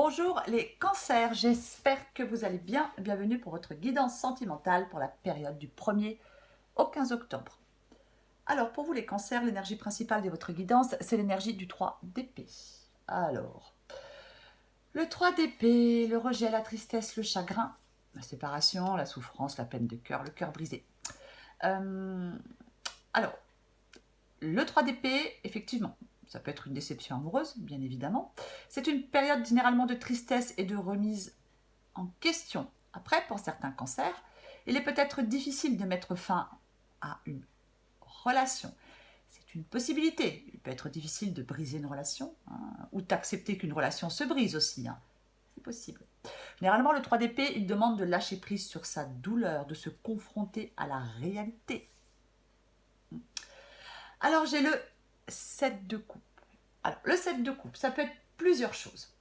Bonjour les cancers, j'espère que vous allez bien. Bienvenue pour votre guidance sentimentale pour la période du 1er au 15 octobre. Alors pour vous les cancers, l'énergie principale de votre guidance, c'est l'énergie du 3 d'épée. Alors, le 3 d'épée, le rejet, la tristesse, le chagrin, la séparation, la souffrance, la peine de cœur, le cœur brisé. Alors, le 3 d'épée, effectivement, ça peut être une déception amoureuse, bien évidemment. C'est une période généralement de tristesse et de remise en question. Après, pour certains cancers, il est peut-être difficile de mettre fin à une relation. C'est une possibilité. Il peut être difficile de briser une relation, ou d'accepter qu'une relation se brise aussi. C'est possible. Généralement, le 3 d'épée, il demande de lâcher prise sur sa douleur, de se confronter à la réalité. Alors, j'ai le 7 de coupe. Alors, le 7 de coupe, ça peut être plusieurs choses.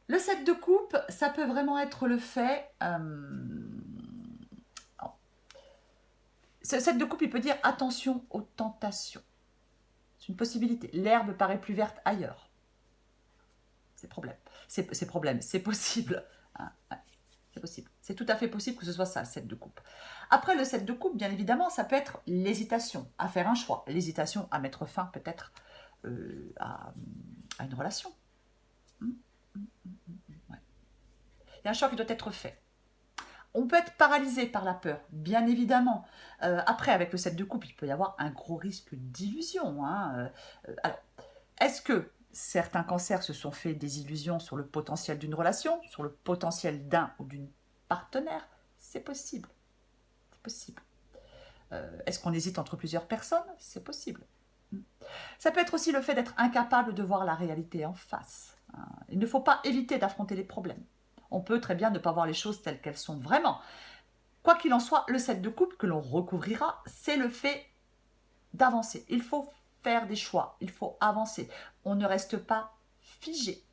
Le 7 de coupe, ça peut vraiment être le fait... Ce 7 de coupe, il peut dire attention aux tentations. C'est une possibilité. L'herbe paraît plus verte ailleurs. C'est problème. C'est possible. C'est possible. C'est tout à fait possible que ce soit ça, le 7 de coupe. Après le 7 de coupe, bien évidemment, ça peut être l'hésitation à faire un choix. L'hésitation à mettre fin peut-être à une relation. Ouais. Il y a un choix qui doit être fait. On peut être paralysé par la peur, bien évidemment. Après, avec le 7 de coupe, il peut y avoir un gros risque d'illusion. Alors, est-ce que certains cancers se sont fait des illusions sur le potentiel d'une relation, sur le potentiel d'un ou d'une partenaire? C'est possible. C'est possible. Est-ce qu'on hésite entre plusieurs personnes? C'est possible. Ça peut être aussi le fait d'être incapable de voir la réalité en face. Il ne faut pas éviter d'affronter les problèmes. On peut très bien ne pas voir les choses telles qu'elles sont vraiment. Quoi qu'il en soit, le 7 de coupe que l'on recouvrira, c'est le fait d'avancer. Il faut faire des choix, il faut avancer. On ne reste pas figé.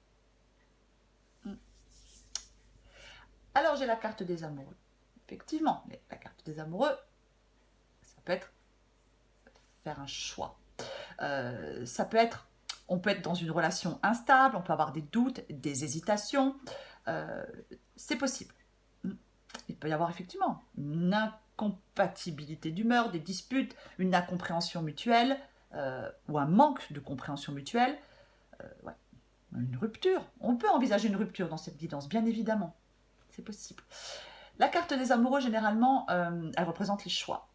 Alors j'ai la carte des amoureux. Effectivement, mais la carte des amoureux, ça peut être faire un choix. Ça peut être, on peut être dans une relation instable, on peut avoir des doutes, des hésitations. C'est possible. Il peut y avoir effectivement une incompatibilité d'humeur, des disputes, une incompréhension mutuelle ou un manque de compréhension mutuelle. Ouais. Une rupture. On peut envisager une rupture dans cette guidance, bien évidemment. C'est possible. La carte des amoureux, généralement, elle représente les choix.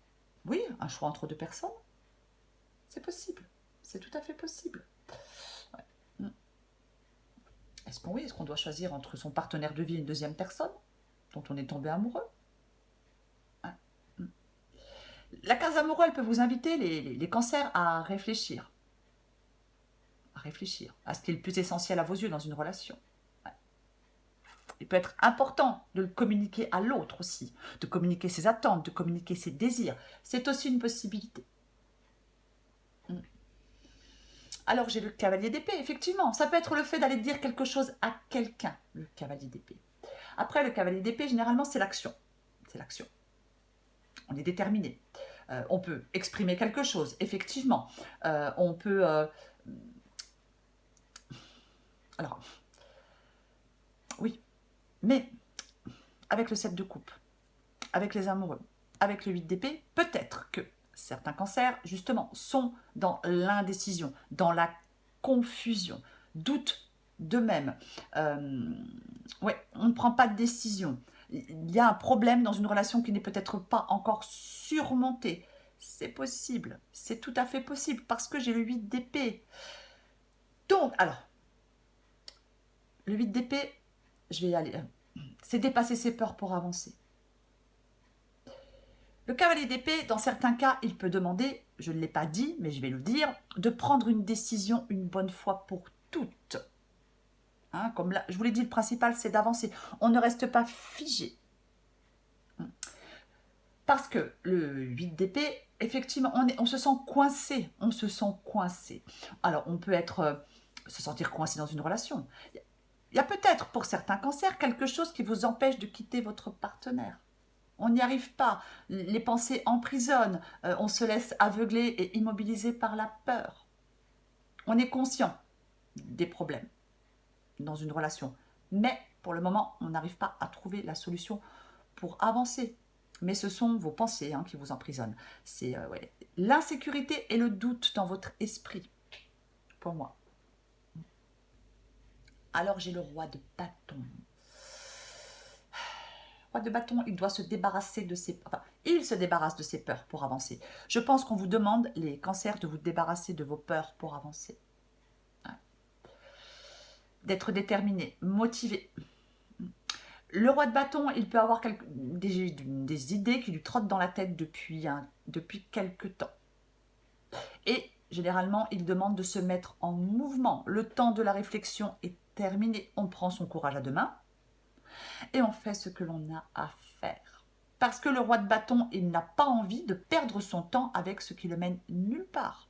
Oui, un choix entre deux personnes, c'est possible. C'est tout à fait possible. Ouais. Est-ce qu'on doit choisir entre son partenaire de vie et une deuxième personne dont on est tombé amoureux? La case amoureux, elle peut vous inviter, les cancers, à réfléchir. À ce qui est le plus essentiel à vos yeux dans une relation. Il peut être important de le communiquer à l'autre aussi, de communiquer ses attentes, de communiquer ses désirs. C'est aussi une possibilité. Alors j'ai le cavalier d'épée, effectivement. Ça peut être le fait d'aller dire quelque chose à quelqu'un, le cavalier d'épée. Après, le cavalier d'épée, généralement, c'est l'action. C'est l'action. On est déterminé. On peut exprimer quelque chose, effectivement. On peut... Alors, oui, mais avec le 7 de coupe, avec les amoureux, avec le 8 d'épée, peut-être que certains cancers, justement, sont dans l'indécision, dans la confusion, doutent d'eux-mêmes. Ouais, on ne prend pas de décision. Il y a un problème dans une relation qui n'est peut-être pas encore surmonté. C'est possible, c'est tout à fait possible, parce que j'ai le 8 d'épée. Donc, alors, le 8 d'épée, je vais y aller. C'est dépasser ses peurs pour avancer. Le cavalier d'épée, dans certains cas, il peut demander, je ne l'ai pas dit, mais je vais le dire, de prendre une décision une bonne fois pour toutes. Comme là, je vous l'ai dit, le principal, c'est d'avancer. On ne reste pas figé. Parce que le 8 d'épée, effectivement, on se sent coincé. On se sent coincé. Alors, on peut se sentir coincé dans une relation. Il y a peut-être, pour certains cancers, quelque chose qui vous empêche de quitter votre partenaire. On n'y arrive pas. Les pensées emprisonnent. On se laisse aveugler et immobiliser par la peur. On est conscient des problèmes. dans une relation. Mais pour le moment, on n'arrive pas à trouver la solution pour avancer. Mais ce sont vos pensées qui vous emprisonnent. C'est ouais, l'insécurité et le doute dans votre esprit, pour moi. Alors j'ai le roi de bâton. Le roi de bâton, il doit se débarrasser de ses... Enfin, il se débarrasse de ses peurs pour avancer. Je pense qu'on vous demande, les cancers, de vous débarrasser de vos peurs pour avancer. Ouais. D'être déterminé, motivé. Le roi de bâton, il peut avoir des idées qui lui trottent dans la tête depuis quelque temps. Et généralement, il demande de se mettre en mouvement. Le temps de la réflexion est terminé. On prend son courage à deux mains et on fait ce que l'on a à faire. Parce que le roi de bâton, il n'a pas envie de perdre son temps avec ce qui le mène nulle part.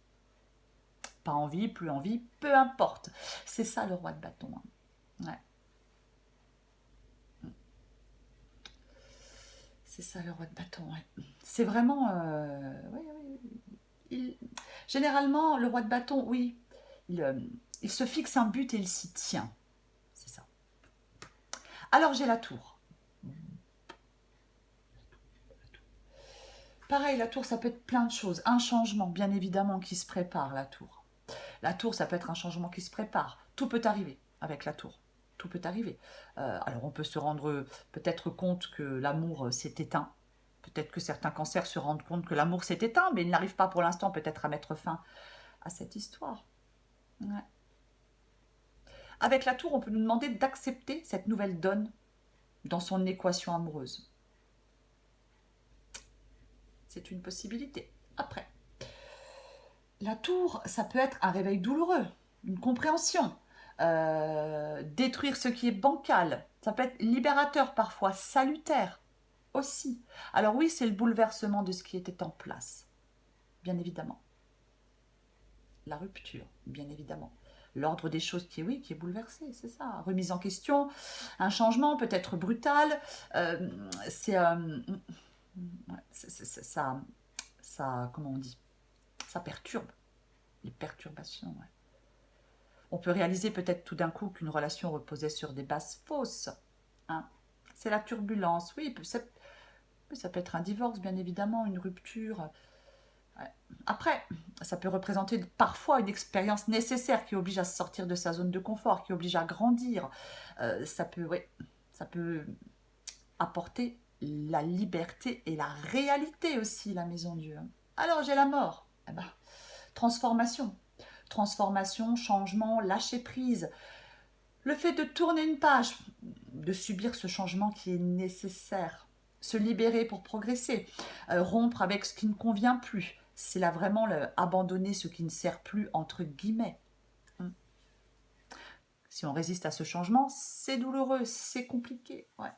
Pas envie, plus envie, peu importe. C'est ça le roi de bâton. Ouais. C'est ça le roi de bâton. Ouais. C'est vraiment... Généralement, le roi de bâton, oui, il se fixe un but et il s'y tient. C'est ça. Alors j'ai la tour. Pareil, la tour, ça peut être plein de choses. Un changement, bien évidemment, qui se prépare, la tour. La tour, ça peut être un changement qui se prépare. Tout peut arriver avec la tour. Tout peut arriver. Alors on peut se rendre peut-être compte que l'amour s'est éteint. Peut-être que certains cancers se rendent compte que l'amour s'est éteint, mais ils n'arrivent pas pour l'instant peut-être à mettre fin à cette histoire. Ouais. Avec la tour, on peut nous demander d'accepter cette nouvelle donne dans son équation amoureuse. C'est une possibilité. Après, la tour, ça peut être un réveil douloureux, une compréhension, détruire ce qui est bancal. Ça peut être libérateur parfois, salutaire aussi. Alors oui, c'est le bouleversement de ce qui était en place, bien évidemment. La rupture, bien évidemment. L'ordre des choses qui est bouleversé, c'est ça. Remise en question, un changement peut-être brutal. C'est ça, comment on dit, ça perturbe, les perturbations. Ouais. On peut réaliser peut-être tout d'un coup qu'une relation reposait sur des bases fausses. Hein. C'est la turbulence, oui, ça peut être un divorce, bien évidemment, une rupture. Ouais. Après, ça peut représenter parfois une expérience nécessaire qui oblige à sortir de sa zone de confort, qui oblige à grandir. Ça peut apporter la liberté et la réalité aussi, la maison Dieu. Alors j'ai la mort. Eh ben, transformation. Transformation, changement, lâcher prise. Le fait de tourner une page, de subir ce changement qui est nécessaire. Se libérer pour progresser. Rompre avec ce qui ne convient plus. C'est là vraiment abandonner ce qui ne sert plus, entre guillemets. Si on résiste à ce changement, c'est douloureux, c'est compliqué. Ouais.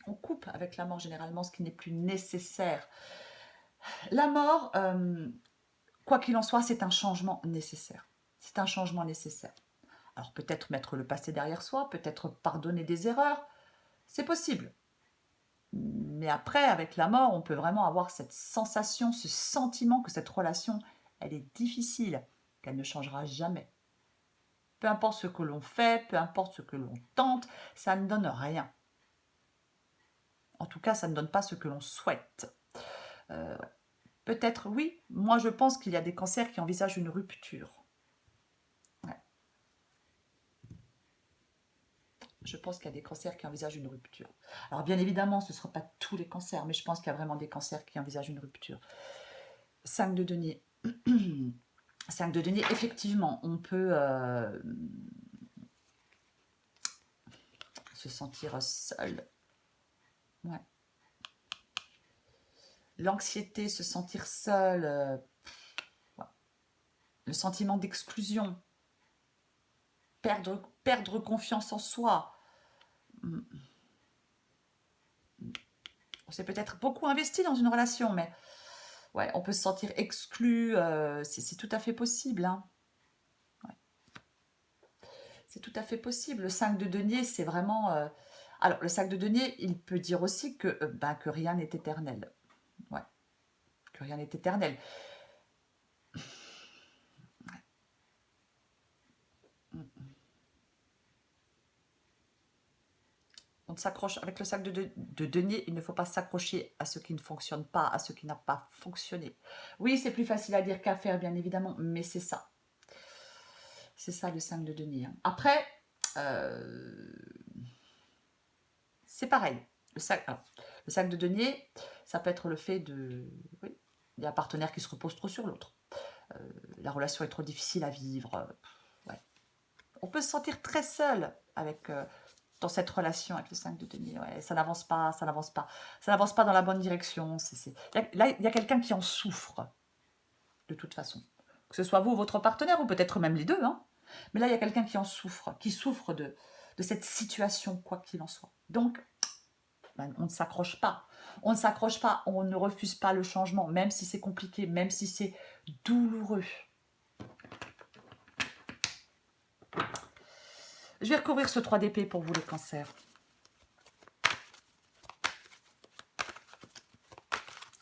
On coupe avec la mort généralement ce qui n'est plus nécessaire. La mort, quoi qu'il en soit, c'est un changement nécessaire. C'est un changement nécessaire. Alors peut-être mettre le passé derrière soi, peut-être pardonner des erreurs, c'est possible. Mais après, avec la mort, on peut vraiment avoir cette sensation, ce sentiment que cette relation, elle est difficile, qu'elle ne changera jamais. Peu importe ce que l'on fait, peu importe ce que l'on tente, ça ne donne rien. En tout cas, ça ne donne pas ce que l'on souhaite. Peut-être, oui, moi je pense qu'il y a des cancers qui envisagent une rupture. Ouais. Je pense qu'il y a des cancers qui envisagent une rupture. Alors bien évidemment, ce ne sera pas tous les cancers, mais je pense qu'il y a vraiment des cancers qui envisagent une rupture. 5 de denier. 5 de denier, effectivement, on peut se sentir seul. Ouais. L'anxiété, se sentir seul, ouais. Le sentiment d'exclusion, perdre confiance en soi. On s'est peut-être beaucoup investi dans une relation, mais ouais, on peut se sentir exclu, c'est tout à fait possible. Hein. Ouais. C'est tout à fait possible. Le 5 de denier, c'est vraiment... Alors, le 5 de denier, il peut dire aussi que rien n'est éternel. Ouais, que rien n'est éternel. On s'accroche avec le sac de denier, il ne faut pas s'accrocher à ce qui ne fonctionne pas, à ce qui n'a pas fonctionné. Oui, c'est plus facile à dire qu'à faire, bien évidemment, mais c'est ça. C'est ça le 5 de denier. Hein. Après, c'est pareil. Le sac de denier, ça peut être le fait de... Oui, il y a un partenaire qui se repose trop sur l'autre. La relation est trop difficile à vivre. Ouais. On peut se sentir très seul avec... dans cette relation avec le 5 de denier. Ouais, ça n'avance pas, ça n'avance pas. Ça n'avance pas dans la bonne direction. Là, il y a quelqu'un qui en souffre, de toute façon. Que ce soit vous, votre partenaire, ou peut-être même les deux. Hein. Mais là, il y a quelqu'un qui en souffre, qui souffre de cette situation, quoi qu'il en soit. Donc, ben, on ne s'accroche pas. On ne s'accroche pas, on ne refuse pas le changement, même si c'est compliqué, même si c'est douloureux. Je vais recouvrir ce 3 d'épée pour vous, les cancers.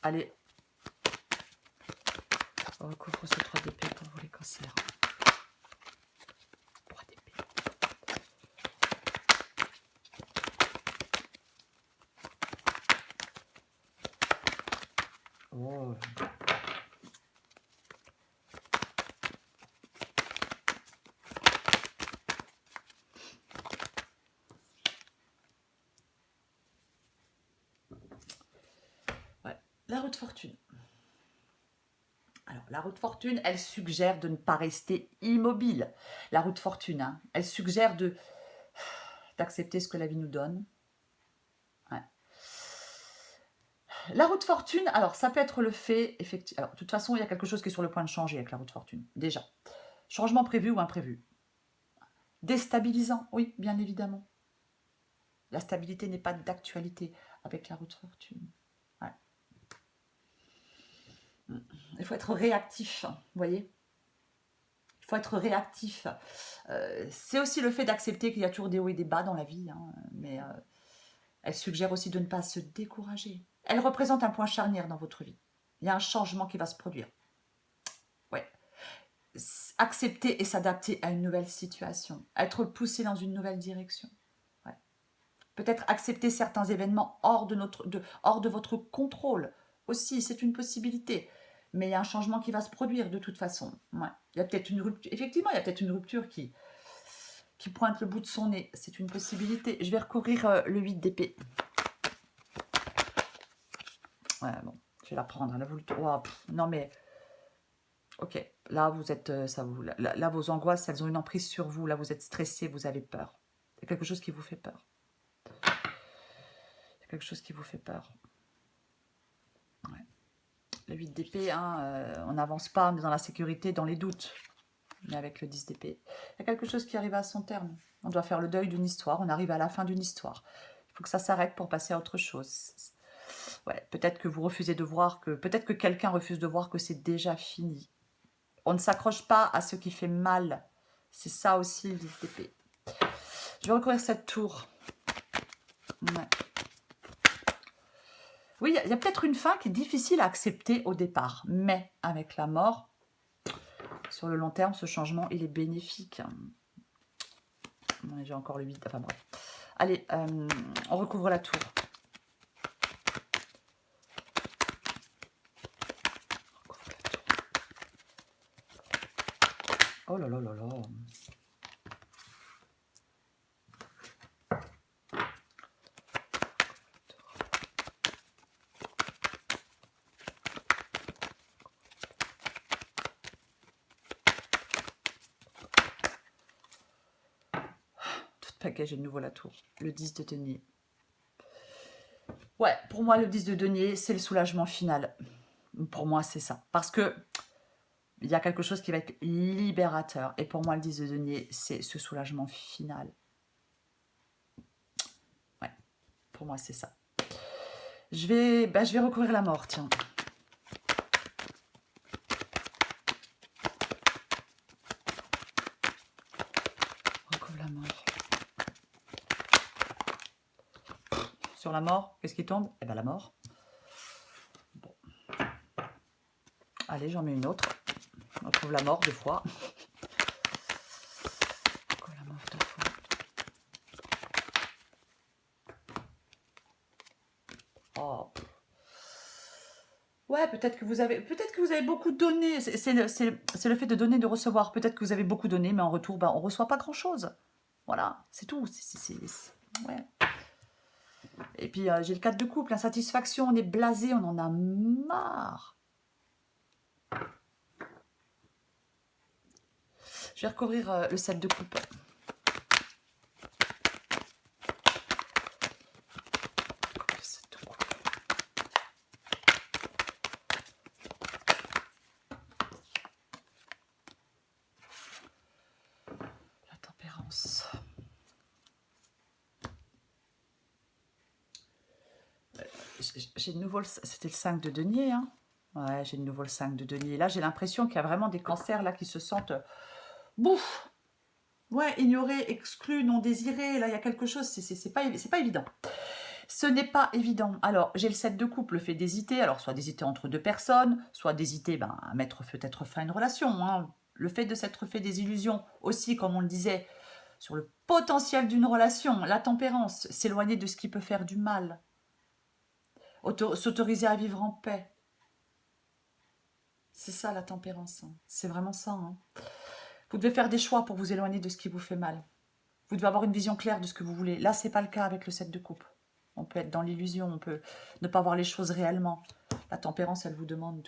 Allez. On recouvre ce 3 d'épée pour vous, les cancers. 3 d'épée. Oh. La roue de fortune. Alors, la roue de fortune, elle suggère de ne pas rester immobile. La roue de fortune, hein, elle suggère d'accepter ce que la vie nous donne. Ouais. La roue de fortune, alors ça peut être le fait, effectivement. Alors, de toute façon, il y a quelque chose qui est sur le point de changer avec la roue de fortune. Déjà, changement prévu ou imprévu. Déstabilisant, oui, bien évidemment. La stabilité n'est pas d'actualité avec la roue de fortune. Ouais. Il faut être réactif, vous voyez. Il faut être réactif. C'est aussi le fait d'accepter qu'il y a toujours des hauts et des bas dans la vie, hein, mais elle suggère aussi de ne pas se décourager. Elle représente un point charnière dans votre vie. Il y a un changement qui va se produire. Ouais. Accepter et s'adapter à une nouvelle situation. Être poussé dans une nouvelle direction. Ouais. Peut-être accepter certains événements hors de votre contrôle. Aussi, c'est une possibilité. Mais il y a un changement qui va se produire de toute façon. Ouais. Il y a peut-être une rupture. Effectivement, il y a peut-être une rupture qui pointe le bout de son nez. C'est une possibilité. Je vais recouvrir le 8 d'épée. Ouais, bon, je vais la prendre. Là, non, mais... Ok, là, vous êtes... là, vos angoisses, elles ont une emprise sur vous. Là, vous êtes stressé, vous avez peur. Il y a quelque chose qui vous fait peur. Il y a quelque chose qui vous fait peur. Ouais. Le 8 d'épée, hein, on n'avance pas, on est dans la sécurité, dans les doutes. Mais avec le 10 d'épée, il y a quelque chose qui arrive à son terme. On doit faire le deuil d'une histoire, on arrive à la fin d'une histoire. Il faut que ça s'arrête pour passer à autre chose. Ouais, peut-être que vous refusez de voir que... Peut-être que quelqu'un refuse de voir que c'est déjà fini. On ne s'accroche pas à ce qui fait mal. C'est ça aussi, le 10 d'épée. Je vais recouvrir cette tour. Ouais. Oui, il y a peut-être une fin qui est difficile à accepter au départ. Mais avec la mort, sur le long terme, ce changement, il est bénéfique. J'ai encore le 8. Enfin bref. Allez, on recouvre la tour. Oh là là là là. Tout paquet, j'ai de nouveau la tour. Le 10 de denier. Ouais, pour moi, le 10 de denier, c'est le soulagement final. Pour moi, c'est ça. Parce que il y a quelque chose qui va être libérateur. Et pour moi, le 10 de denier, c'est ce soulagement final. Ouais, pour moi, c'est ça. Je vais recouvrir la mort, tiens. Recouvre la mort. Sur la mort, qu'est-ce qui tombe? Eh bien, la mort. Bon. Allez, j'en mets une autre. On retrouve la mort 2 fois. La mort 2 fois. Oh. Ouais, peut-être que vous avez beaucoup donné. C'est le fait de donner, de recevoir. Peut-être que vous avez beaucoup donné, mais en retour, ben, on reçoit pas grand-chose. Voilà, c'est tout. Ouais. Et puis, j'ai le 4 de couple, insatisfaction, on est blasé, on en a marre. Je vais recouvrir le 7 de coupe. Le 7 de coupe. La tempérance. J'ai de nouveau, c'était le 5 de denier, hein. Ouais, j'ai de nouveau le 5 de denier. Là, j'ai l'impression qu'il y a vraiment des cancers là qui se sentent bouf. Ouais, ignorés, exclus, non désirés. Là, il y a quelque chose, c'est pas évident. Ce n'est pas évident. Alors, j'ai le 7 de couple, le fait d'hésiter. Alors, soit d'hésiter entre deux personnes, soit d'hésiter à mettre peut-être fin à une relation, hein. Le fait de s'être fait des illusions aussi, comme on le disait, sur le potentiel d'une relation, la tempérance, s'éloigner de ce qui peut faire du mal, s'autoriser à vivre en paix. C'est ça la tempérance, hein. C'est vraiment ça, hein. Vous devez faire des choix pour vous éloigner de ce qui vous fait mal. Vous devez avoir une vision claire de ce que vous voulez. Là, c'est pas le cas avec le 7 de coupe. On peut être dans l'illusion, on peut ne pas voir les choses réellement. La tempérance, elle vous demande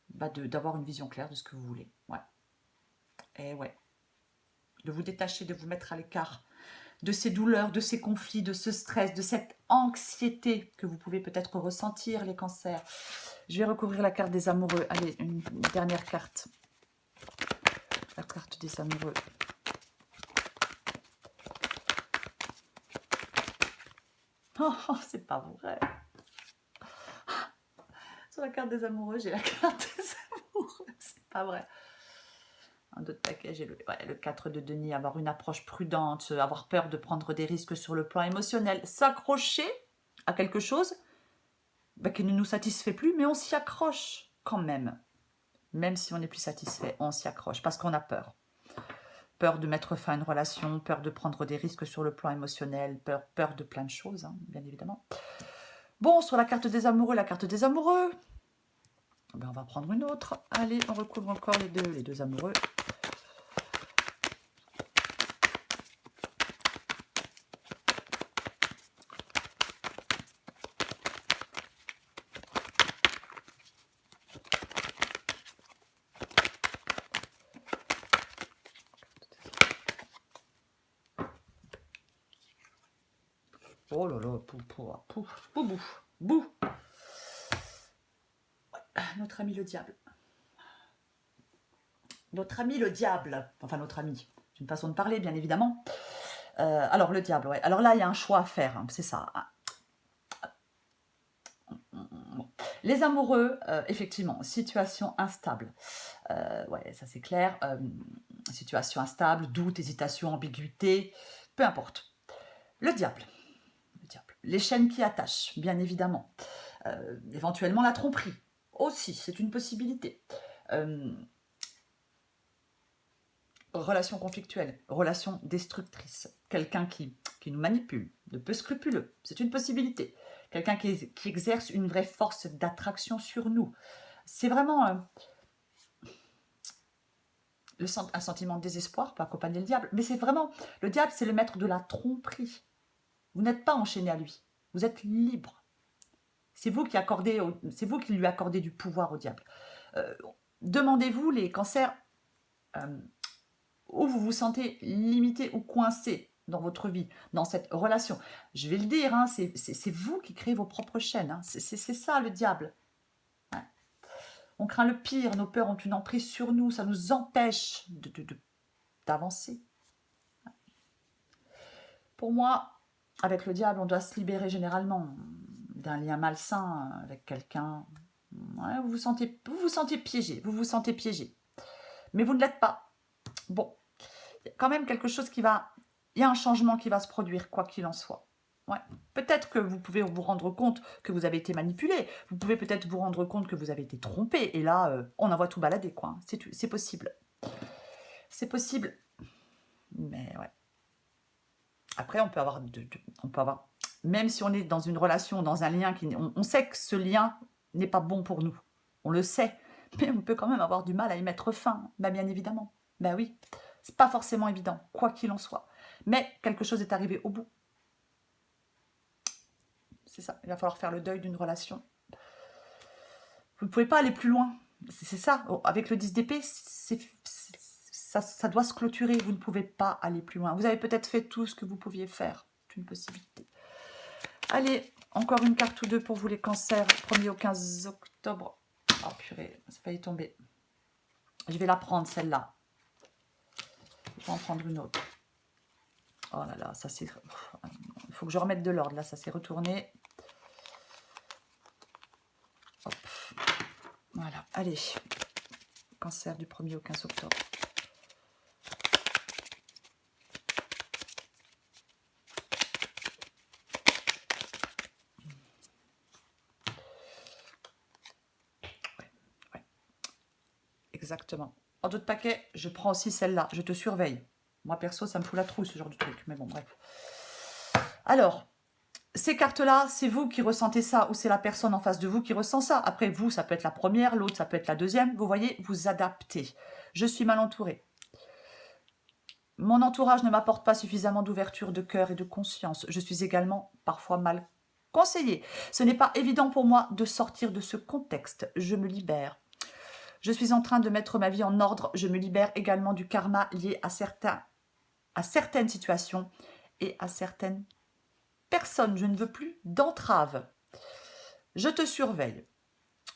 d'avoir une vision claire de ce que vous voulez. Ouais. Et ouais. De vous détacher, de vous mettre à l'écart de ces douleurs, de ces conflits, de ce stress, de cette anxiété que vous pouvez peut-être ressentir, les cancers. Je vais recouvrir la carte des amoureux. Allez, une dernière carte. La carte des amoureux. Oh, c'est pas vrai. Sur la carte des amoureux, j'ai la carte des amoureux. C'est pas vrai. Un autre paquet, j'ai le 4 de denier. Avoir une approche prudente, avoir peur de prendre des risques sur le plan émotionnel. S'accrocher à quelque chose qui ne nous satisfait plus, mais on s'y accroche quand même. Même si on n'est plus satisfait, on s'y accroche parce qu'on a peur. Peur de mettre fin à une relation, peur de prendre des risques sur le plan émotionnel, peur de plein de choses, hein, bien évidemment. Bon, sur la carte des amoureux, on va prendre une autre. Allez, on recouvre encore les deux amoureux. Oh là là, bou. Notre ami le diable. Notre ami le diable. Enfin, notre ami. C'est une façon de parler, bien évidemment. Alors, le diable, ouais. Alors là, il y a un choix à faire, hein, c'est ça. Les amoureux, effectivement, situation instable. Ouais, ça c'est clair. Situation instable, doute, hésitation, ambiguïté, peu importe. Le diable. Les chaînes qui attachent, bien évidemment. Éventuellement la tromperie, aussi, c'est une possibilité. Relation conflictuelle, relation destructrice. Quelqu'un qui nous manipule, de peu scrupuleux, c'est une possibilité. Quelqu'un qui exerce une vraie force d'attraction sur nous. C'est vraiment un sentiment de désespoir, peut accompagner le diable. Mais c'est vraiment, le diable, c'est le maître de la tromperie. Vous n'êtes pas enchaîné à lui. Vous êtes libre. C'est vous qui lui accordez du pouvoir au diable. Demandez-vous, les cancers, où vous vous sentez limité ou coincé dans votre vie, dans cette relation. Je vais le dire, hein, c'est vous qui créez vos propres chaînes. Hein. C'est ça le diable. Ouais. On craint le pire, nos peurs ont une emprise sur nous, ça nous empêche d'avancer. Ouais. Pour moi, avec le diable, on doit se libérer généralement d'un lien malsain avec quelqu'un. Ouais, vous vous sentez piégé, mais vous ne l'êtes pas. Bon, il y a quand même quelque chose il y a un changement qui va se produire, quoi qu'il en soit. Ouais. Peut-être que vous pouvez vous rendre compte que vous avez été manipulé, vous pouvez peut-être vous rendre compte que vous avez été trompé, et là, on en voit tout balader, quoi. C'est possible. C'est possible. Mais ouais. Après, on peut avoir même si on est dans une relation, dans un lien, on sait que ce lien n'est pas bon pour nous. On le sait, mais on peut quand même avoir du mal à y mettre fin. Bah, bien évidemment. Ben oui, c'est pas forcément évident, quoi qu'il en soit. Mais quelque chose est arrivé au bout. C'est ça, il va falloir faire le deuil d'une relation. Vous ne pouvez pas aller plus loin. C'est ça, avec le 10 d'épée, ça doit se clôturer. Vous ne pouvez pas aller plus loin. Vous avez peut-être fait tout ce que vous pouviez faire. C'est une possibilité. Allez, encore une carte ou deux pour vous les cancers. 1er au 15 octobre. Oh purée, ça va y tomber. Je vais la prendre celle-là. Je vais en prendre une autre. Oh là là, ça c'est... Il faut que je remette de l'ordre. Là, ça s'est retourné. Hop. Voilà, allez. Cancer du 1er au 15 octobre. Ouais. Exactement. En d'autres paquets, je prends aussi celle-là. Je te surveille. Moi, perso, ça me fout la trousse, ce genre de truc. Mais bon, bref. Alors, ces cartes-là, c'est vous qui ressentez ça ou c'est la personne en face de vous qui ressent ça. Après, vous, ça peut être la première, l'autre, ça peut être la deuxième. Vous voyez, vous adaptez. Je suis mal entourée. Mon entourage ne m'apporte pas suffisamment d'ouverture de cœur et de conscience. Je suis également parfois mal conseillée. Ce n'est pas évident pour moi de sortir de ce contexte. Je me libère. Je suis en train de mettre ma vie en ordre. Je me libère également du karma lié à certaines situations et à certaines personnes. Je ne veux plus d'entrave. Je te surveille.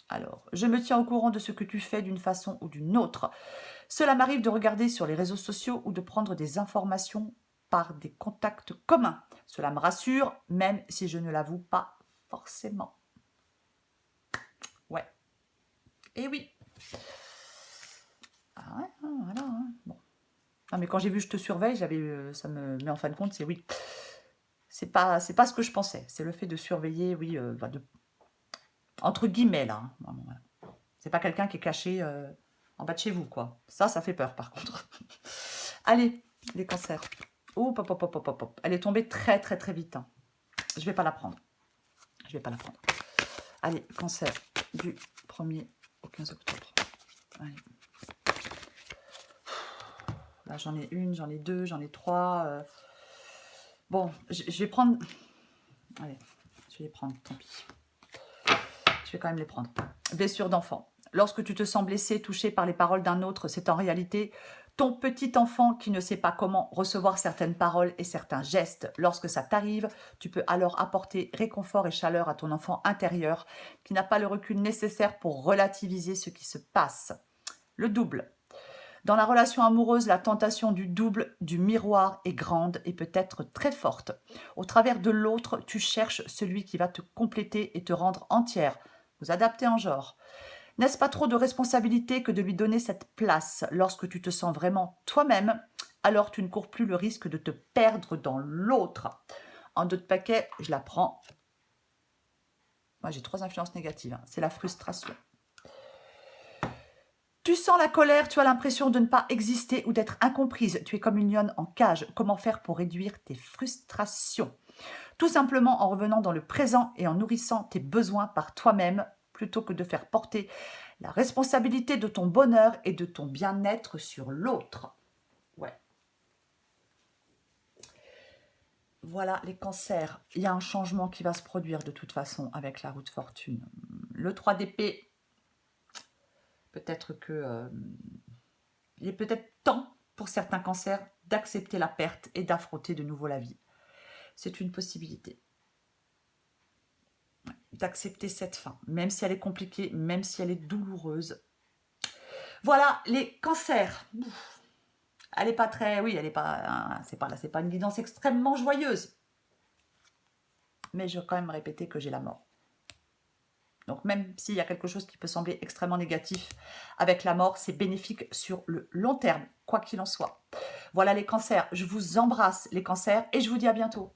Alors, je me tiens au courant de ce que tu fais d'une façon ou d'une autre. Cela m'arrive de regarder sur les réseaux sociaux ou de prendre des informations par des contacts communs. Cela me rassure, même si je ne l'avoue pas forcément. Ouais. Et oui. Ah ouais, voilà. Hein. Bon. Non, mais quand j'ai vu je te surveille, ça me... Mais en fin de compte, c'est oui. C'est pas ce que je pensais. C'est le fait de surveiller, oui, entre guillemets, là. Hein. Voilà. C'est pas quelqu'un qui est caché en bas de chez vous, quoi. Ça fait peur, par contre. Allez, les cancers. Oh, pop, pop, pop, pop, pop. Elle est tombée très, très, très vite. Hein. Je vais pas la prendre. Je vais pas la prendre. Allez, cancer du 1er au 15 octobre. Allez. Là, j'en ai une, j'en ai deux, j'en ai trois. Bon, je vais prendre... Allez, je vais les prendre, tant pis. Je vais quand même les prendre. Blessure d'enfant. Lorsque tu te sens blessé, touché par les paroles d'un autre, c'est en réalité ton petit enfant qui ne sait pas comment recevoir certaines paroles et certains gestes. Lorsque ça t'arrive, tu peux alors apporter réconfort et chaleur à ton enfant intérieur qui n'a pas le recul nécessaire pour relativiser ce qui se passe. Le double. Dans la relation amoureuse, la tentation du double, du miroir est grande et peut être très forte. Au travers de l'autre, tu cherches celui qui va te compléter et te rendre entière. Vous adaptez en genre. N'est-ce pas trop de responsabilité que de lui donner cette place? Lorsque tu te sens vraiment toi-même, alors tu ne cours plus le risque de te perdre dans l'autre. En d'autres paquets, je la prends. Moi, j'ai 3 influences négatives. Hein. C'est la frustration. Tu sens la colère, tu as l'impression de ne pas exister ou d'être incomprise. Tu es comme une lionne en cage. Comment faire pour réduire tes frustrations? Tout simplement en revenant dans le présent et en nourrissant tes besoins par toi-même, plutôt que de faire porter la responsabilité de ton bonheur et de ton bien-être sur l'autre. Ouais. Voilà les cancers. Il y a un changement qui va se produire de toute façon avec la roue de fortune. Le 3 d'épée, peut-être que... il est peut-être temps pour certains cancers d'accepter la perte et d'affronter de nouveau la vie. C'est une possibilité. D'accepter cette fin, même si elle est compliquée, même si elle est douloureuse. Voilà, les cancers. Elle n'est pas très... Oui, elle n'est pas... Hein, c'est pas une guidance extrêmement joyeuse. Mais je vais quand même répéter que j'ai la mort. Donc même s'il y a quelque chose qui peut sembler extrêmement négatif avec la mort, c'est bénéfique sur le long terme, quoi qu'il en soit. Voilà les cancers. Je vous embrasse les cancers et je vous dis à bientôt.